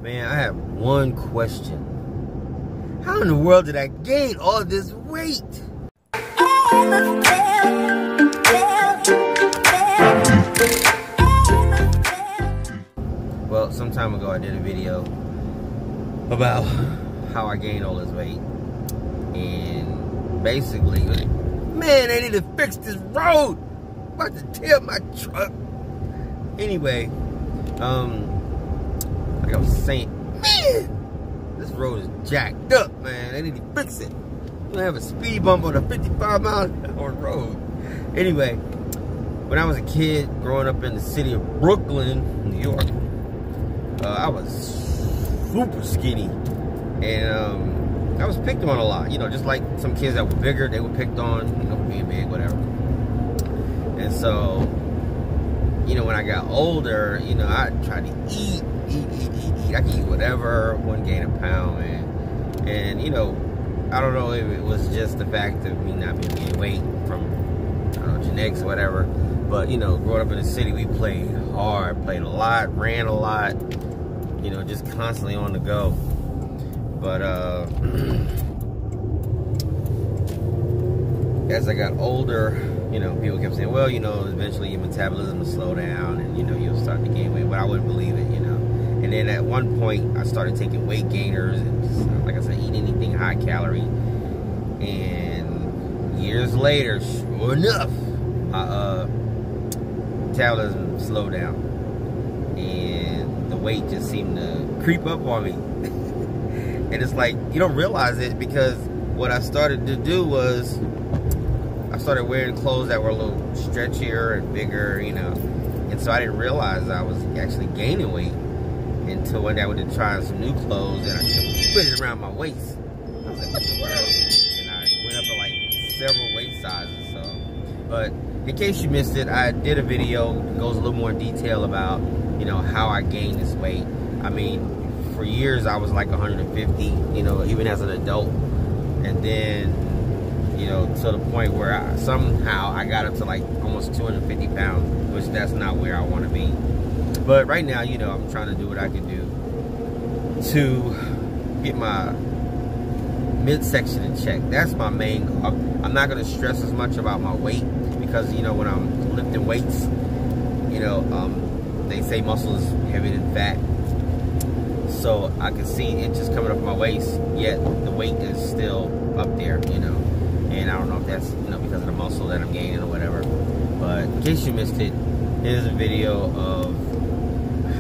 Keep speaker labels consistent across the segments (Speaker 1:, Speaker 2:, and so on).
Speaker 1: Man, I have one question. How in the world did I gain all this weight? Well, some time ago I did a video about how I gained all this weight. And basically, man, they need to fix this road. I'm about to tear my truck. Anyway, like I was saying, man, this road is jacked up, man. They need to fix it. We don't have a speed bump on a 55-mile-an-hour road. Anyway, when I was a kid, growing up in the city of Brooklyn, New York, I was super skinny, and I was picked on a lot. You know, just like some kids that were bigger, they were picked on, you know, being big, whatever. And so, you know, when I got older, you know, I tried to eat. I could eat whatever, wouldn't gain a pound, man. And, you know, I don't know if it was just the fact of me not being gaining weight from, I don't know, genetics or whatever. But, you know, growing up in the city, we played hard, played a lot, ran a lot, you know, just constantly on the go. But, as I got older, you know, people kept saying, well, you know, eventually your metabolism will slow down and, you know, you'll start to gain weight. But I wouldn't believe it, you know. And then at one point, I started taking weight gainers and, just, like I said, eat anything high calorie. And years later, sure enough, my metabolism slowed down. And the weight just seemed to creep up on me. And it's like, you don't realize it, because what I started to do was I started wearing clothes that were a little stretchier and bigger, you know. And so I didn't realize I was actually gaining weight until one day I went to try on some new clothes and I kept putting it around my waist. I was like, what the world? And I went up to like several waist sizes. So, but in case you missed it, I did a video that goes a little more detail about, you know, how I gained this weight. I mean, for years I was like 150, you know, even as an adult. And then, you know, to the point where somehow I got up to like almost 250 pounds, which that's not where I want to be. But right now, you know, I'm trying to do what I can do to get my midsection in check. That's my main goal. I'm not going to stress as much about my weight, because, you know, when I'm lifting weights, you know, they say muscle is heavier than fat. So I can see it just coming up my waist, yet the weight is still up there, you know. And I don't know if that's, you know, because of the muscle that I'm gaining or whatever. But in case you missed it, here's a video of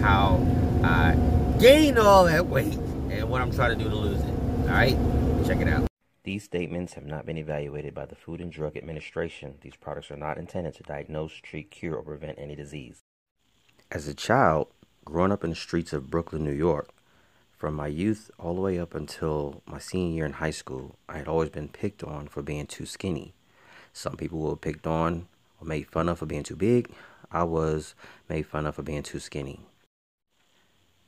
Speaker 1: how I gained all that weight and what I'm trying to do to lose it. Alright? Check it out. These statements have not been evaluated by the Food and Drug Administration. These products are not intended to diagnose, treat, cure, or prevent any disease. As a child, growing up in the streets of Brooklyn, New York, from my youth all the way up until my senior year in high school, I had always been picked on for being too skinny. Some people were picked on or made fun of for being too big. I was made fun of for being too skinny.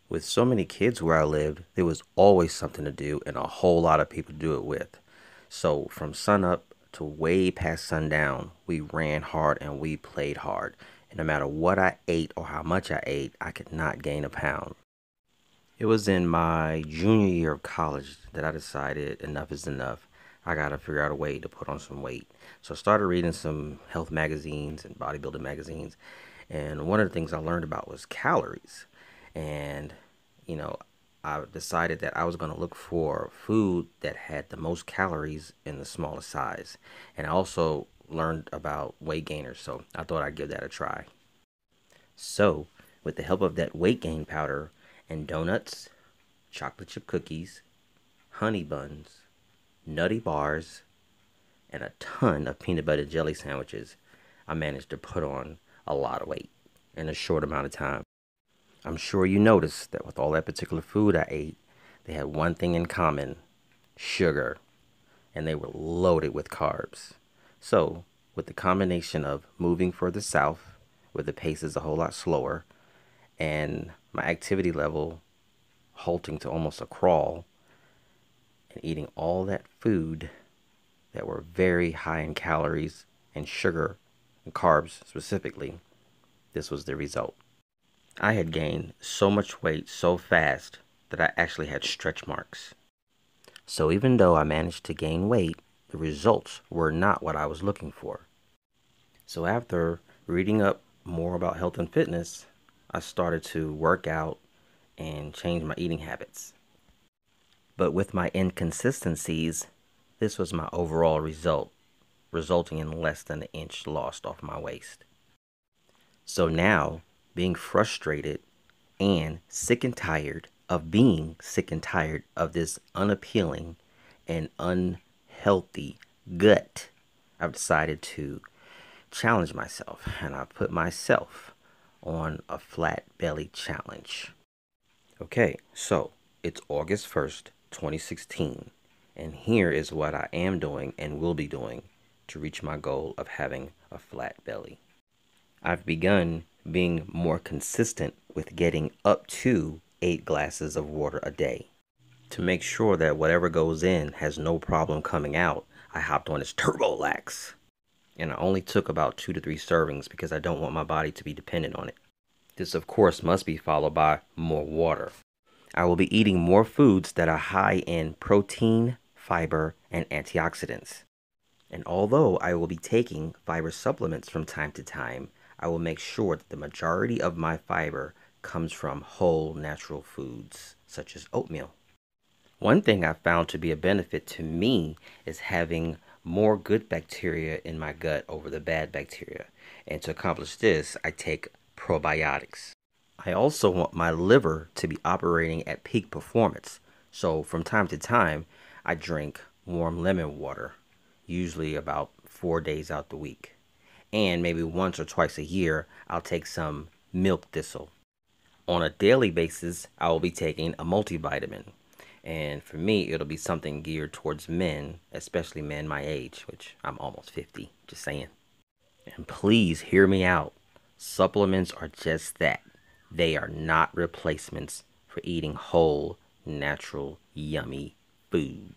Speaker 1: With so many kids where I lived, there was always something to do and a whole lot of people to do it with. So from sunup to way past sundown, we ran hard and we played hard. And no matter what I ate or how much I ate, I could not gain a pound. It was in my junior year of college that I decided enough is enough. I got to figure out a way to put on some weight. So I started reading some health magazines and bodybuilding magazines. And one of the things I learned about was calories. And, you know, I decided that I was going to look for food that had the most calories in the smallest size. And I also learned about weight gainers. So I thought I'd give that a try. So with the help of that weight gain powder and donuts, chocolate chip cookies, honey buns, nutty bars, and a ton of peanut butter jelly sandwiches, I managed to put on a lot of weight in a short amount of time. I'm sure you noticed that with all that particular food I ate, they had one thing in common: sugar, and they were loaded with carbs. So with the combination of moving further south, where the pace is a whole lot slower, and my activity level halting to almost a crawl, and eating all that food that were very high in calories and sugar and carbs specifically, this was the result. I had gained so much weight so fast that I actually had stretch marks. So even though I managed to gain weight, the results were not what I was looking for. So after reading up more about health and fitness, I started to work out and change my eating habits. But with my inconsistencies, this was my overall result, resulting in less than an inch lost off my waist. So now, being frustrated and sick and tired of being sick and tired of this unappealing and unhealthy gut, I've decided to challenge myself, and I put myself on a flat belly challenge. Okay, so it's August 1st, 2016, and here is what I am doing and will be doing to reach my goal of having a flat belly. I've begun being more consistent with getting up to 8 glasses of water a day. To make sure that whatever goes in has no problem coming out, I hopped on this TurboLax. And I only took about 2 to 3 servings because I don't want my body to be dependent on it. This, of course, must be followed by more water. I will be eating more foods that are high in protein, fiber, and antioxidants. And although I will be taking fiber supplements from time to time, I will make sure that the majority of my fiber comes from whole natural foods, such as oatmeal. One thing I found to be a benefit to me is having more good bacteria in my gut over the bad bacteria. And to accomplish this, I take probiotics. I also want my liver to be operating at peak performance. So from time to time, I drink warm lemon water, usually about 4 days out the week. And maybe once or twice a year, I'll take some milk thistle. On a daily basis, I will be taking a multivitamin. And for me, it'll be something geared towards men, especially men my age, which I'm almost 50, just saying. And please hear me out. Supplements are just that. They are not replacements for eating whole, natural, yummy food.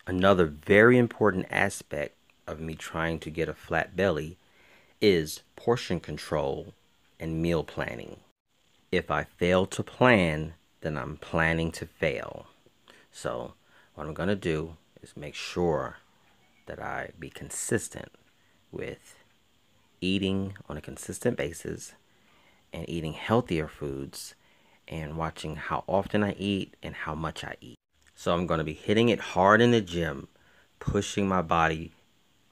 Speaker 1: Another very important aspect of me trying to get a flat belly is portion control and meal planning. If I fail to plan, then I'm planning to fail. So what I'm going to do is make sure that I be consistent with eating on a consistent basis and eating healthier foods and watching how often I eat and how much I eat. So I'm going to be hitting it hard in the gym, pushing my body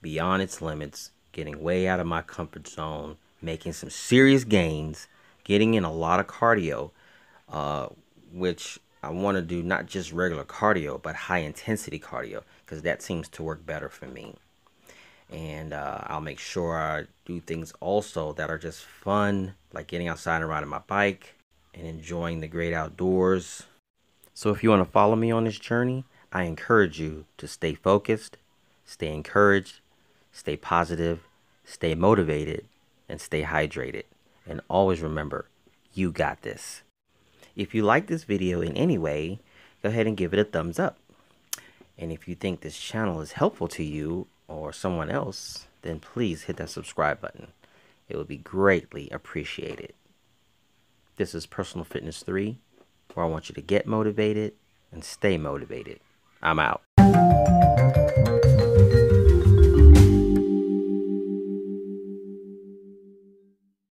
Speaker 1: beyond its limits, getting way out of my comfort zone, making some serious gains, getting in a lot of cardio, which I want to do not just regular cardio, but high intensity cardio, because that seems to work better for me. And I'll make sure I do things also that are just fun, like getting outside and riding my bike and enjoying the great outdoors. So if you want to follow me on this journey, I encourage you to stay focused, stay encouraged, stay positive, stay motivated, and stay hydrated. And always remember, you got this. If you like this video in any way, go ahead and give it a thumbs up. And if you think this channel is helpful to you or someone else, then please hit that subscribe button. It would be greatly appreciated. This is Personal Fitness 3, where I want you to get motivated and stay motivated. I'm out.